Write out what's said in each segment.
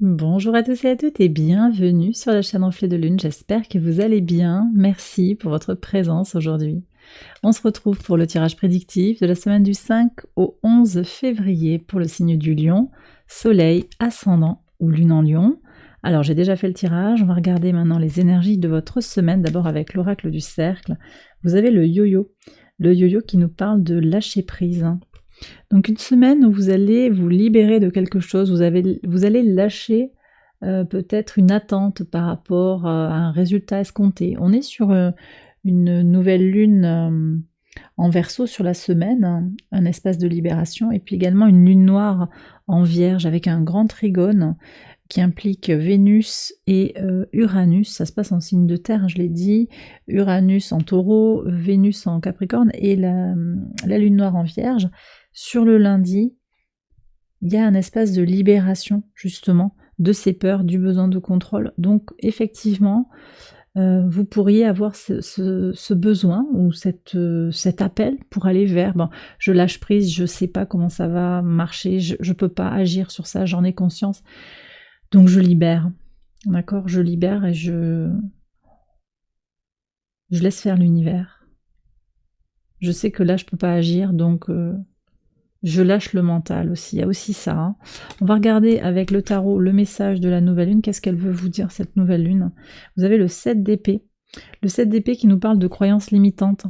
Bonjour à tous et à toutes et bienvenue sur la chaîne Reflet de Lune, j'espère que vous allez bien, merci pour votre présence aujourd'hui. On se retrouve pour le tirage prédictif de la semaine du 5 au 11 février pour le signe du Lion, Soleil, Ascendant ou Lune en Lion. Alors j'ai déjà fait le tirage, on va regarder maintenant les énergies de votre semaine, d'abord avec l'oracle du cercle. Vous avez le yo-yo qui nous parle de lâcher prise. Donc une semaine où vous allez vous libérer de quelque chose, vous allez lâcher peut-être une attente par rapport à un résultat escompté. On est sur une nouvelle lune en Verseau sur la semaine, hein, un espace de libération, et puis également une lune noire en Vierge avec un grand trigone qui implique Vénus et Uranus. Ça se passe en signe de terre, je l'ai dit. Uranus en Taureau, Vénus en Capricorne et la lune noire en Vierge. Sur le lundi, il y a un espace de libération, justement, de ces peurs, du besoin de contrôle. Donc, effectivement, vous pourriez avoir ce besoin ou cet appel pour aller vers je lâche prise, je ne sais pas comment ça va marcher, je ne peux pas agir sur ça, j'en ai conscience. Donc, je libère. D'accord? Je libère et je laisse faire l'univers. Je sais que là, je ne peux pas agir, donc je lâche le mental aussi. Il y a aussi ça. Hein. On va regarder avec le tarot le message de la nouvelle lune. Qu'est-ce qu'elle veut vous dire, cette nouvelle lune? Vous avez le 7 d'épée. Le 7 d'épée qui nous parle de croyances limitantes.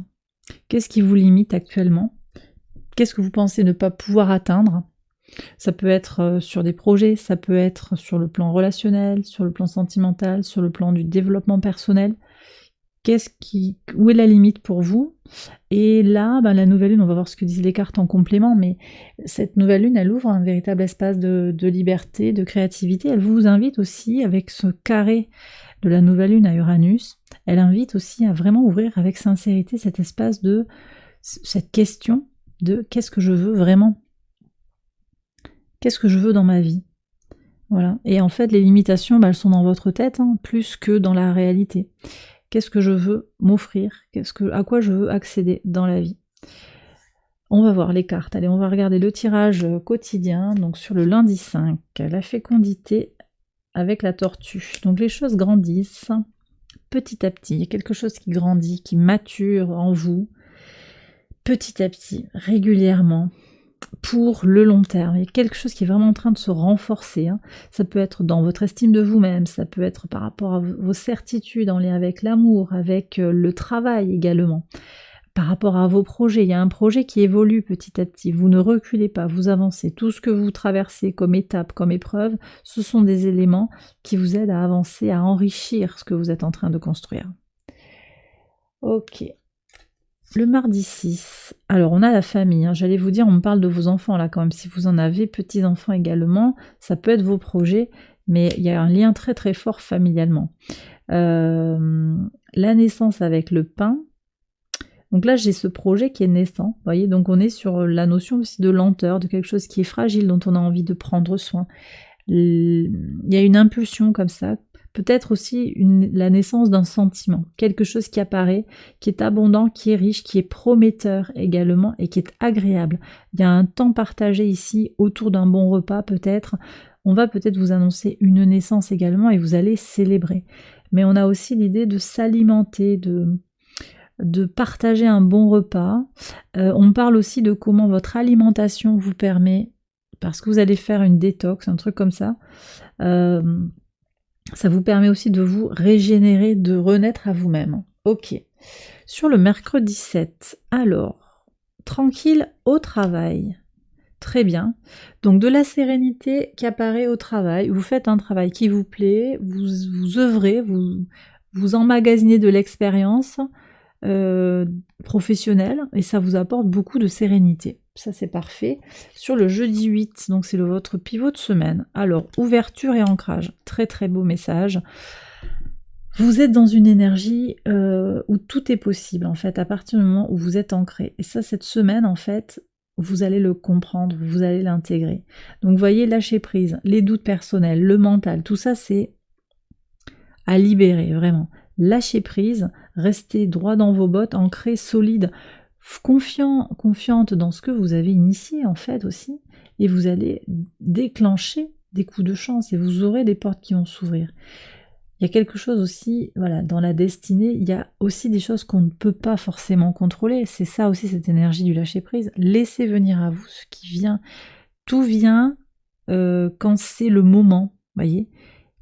Qu'est-ce qui vous limite actuellement? Qu'est-ce que vous pensez ne pas pouvoir atteindre? Ça peut être sur des projets, ça peut être sur le plan relationnel, sur le plan sentimental, sur le plan du développement personnel. Où est la limite pour vous? Et là, la nouvelle lune, on va voir ce que disent les cartes en complément, mais cette nouvelle lune, elle ouvre un véritable espace de liberté, de créativité. Elle vous invite aussi, avec ce carré de la nouvelle lune à Uranus, elle invite aussi à vraiment ouvrir avec sincérité cet espace de cette question de qu'est-ce que je veux vraiment? Qu'est-ce que je veux dans ma vie? Voilà. Et en fait, les limitations, elles sont dans votre tête, hein, plus que dans la réalité. Qu'est-ce que je veux m'offrir? À quoi je veux accéder dans la vie? On va voir les cartes. Allez, on va regarder le tirage quotidien. Donc sur le lundi 5, la fécondité avec la tortue. Donc les choses grandissent petit à petit. Il y a quelque chose qui grandit, qui mature en vous petit à petit, régulièrement, pour le long terme. Il y a quelque chose qui est vraiment en train de se renforcer. Hein. Ça peut être dans votre estime de vous-même, ça peut être par rapport à vos certitudes en lien avec l'amour, avec le travail également. Par rapport à vos projets, il y a un projet qui évolue petit à petit. Vous ne reculez pas, vous avancez. Tout ce que vous traversez comme étape, comme épreuve, ce sont des éléments qui vous aident à avancer, à enrichir ce que vous êtes en train de construire. Ok. Le mardi 6, alors on a la famille, hein. J'allais vous dire, on me parle de vos enfants là quand même, si vous en avez, petits-enfants également, ça peut être vos projets, mais il y a un lien très très fort familialement. La naissance avec le pain, donc là j'ai ce projet qui est naissant, vous voyez, donc on est sur la notion aussi de lenteur, de quelque chose qui est fragile, dont on a envie de prendre soin. Il y a une impulsion comme ça, peut-être aussi la naissance d'un sentiment, quelque chose qui apparaît, qui est abondant, qui est riche, qui est prometteur également et qui est agréable. Il y a un temps partagé ici autour d'un bon repas peut-être. On va peut-être vous annoncer une naissance également et vous allez célébrer. Mais on a aussi l'idée de s'alimenter, de partager un bon repas. On parle aussi de comment votre alimentation vous permet, parce que vous allez faire une détox, un truc comme ça, ça vous permet aussi de vous régénérer, de renaître à vous-même. Ok. Sur le mercredi 7, alors, tranquille au travail. Très bien. Donc de la sérénité qui apparaît au travail. Vous faites un travail qui vous plaît, vous œuvrez, vous emmagasinez de l'expérience professionnelle et ça vous apporte beaucoup de sérénité. Ça c'est parfait. Sur le jeudi 8, donc c'est votre pivot de semaine. Alors, ouverture et ancrage. Très très beau message. Vous êtes dans une énergie où tout est possible en fait, à partir du moment où vous êtes ancré. Et ça, cette semaine en fait, vous allez le comprendre, vous allez l'intégrer. Donc vous voyez, lâcher prise, les doutes personnels, le mental, tout ça c'est à libérer vraiment. Lâchez prise, restez droit dans vos bottes, ancré, solide, confiante dans ce que vous avez initié en fait aussi, et vous allez déclencher des coups de chance et vous aurez des portes qui vont s'ouvrir. Il y a quelque chose aussi, voilà, dans la destinée, il y a aussi des choses qu'on ne peut pas forcément contrôler. C'est ça aussi, cette énergie du lâcher-prise. Laissez venir à vous ce qui vient. Tout vient quand c'est le moment, voyez.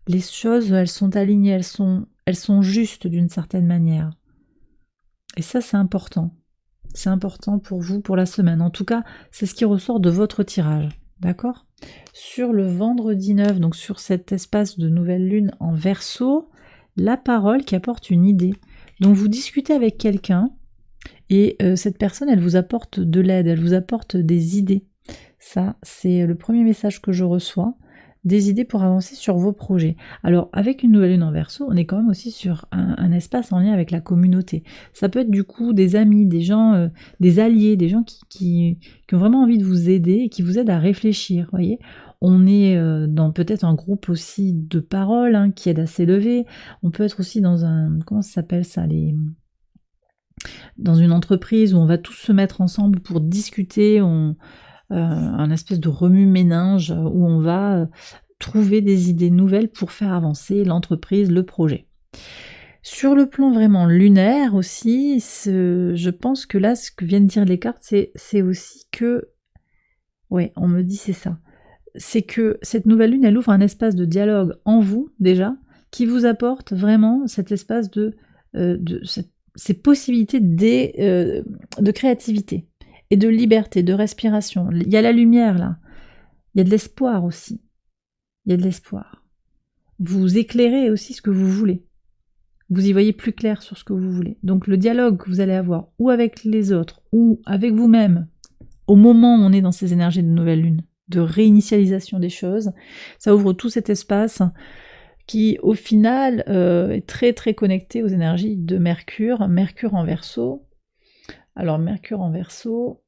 Les choses, elles sont alignées, elles sont justes d'une certaine manière. Et ça, c'est important. C'est important pour vous, pour la semaine. En tout cas, c'est ce qui ressort de votre tirage. D'accord? Sur le vendredi 9, donc sur cet espace de nouvelle lune en Verseau, la parole qui apporte une idée. Donc vous discutez avec quelqu'un et cette personne, elle vous apporte de l'aide, elle vous apporte des idées. Ça, c'est le premier message que je reçois. Des idées pour avancer sur vos projets. Alors, avec une nouvelle lune en Verseau, on est quand même aussi sur un espace en lien avec la communauté. Ça peut être du coup des amis, des gens, des alliés, des gens qui ont vraiment envie de vous aider et qui vous aident à réfléchir, voyez. On est dans peut-être un groupe aussi de parole hein, qui aide à s'élever. On peut être aussi dans un... Comment ça s'appelle ça dans une entreprise où on va tous se mettre ensemble pour discuter, un espèce de remue-ménage où on va trouver des idées nouvelles pour faire avancer l'entreprise, le projet. Sur le plan vraiment lunaire aussi, je pense que là, ce que viennent dire les cartes, c'est aussi que... Ouais, on me dit c'est ça. C'est que cette nouvelle lune, elle ouvre un espace de dialogue en vous, déjà, qui vous apporte vraiment cet espace ces possibilités de créativité et de liberté, de respiration. Il y a la lumière là, il y a de l'espoir aussi. Il y a de l'espoir. Vous éclairez aussi ce que vous voulez. Vous y voyez plus clair sur ce que vous voulez. Donc le dialogue que vous allez avoir, ou avec les autres, ou avec vous-même, au moment où on est dans ces énergies de nouvelle lune, de réinitialisation des choses, ça ouvre tout cet espace qui, au final, est très très connecté aux énergies de Mercure. Mercure en Verseau. Alors Mercure en Verseau,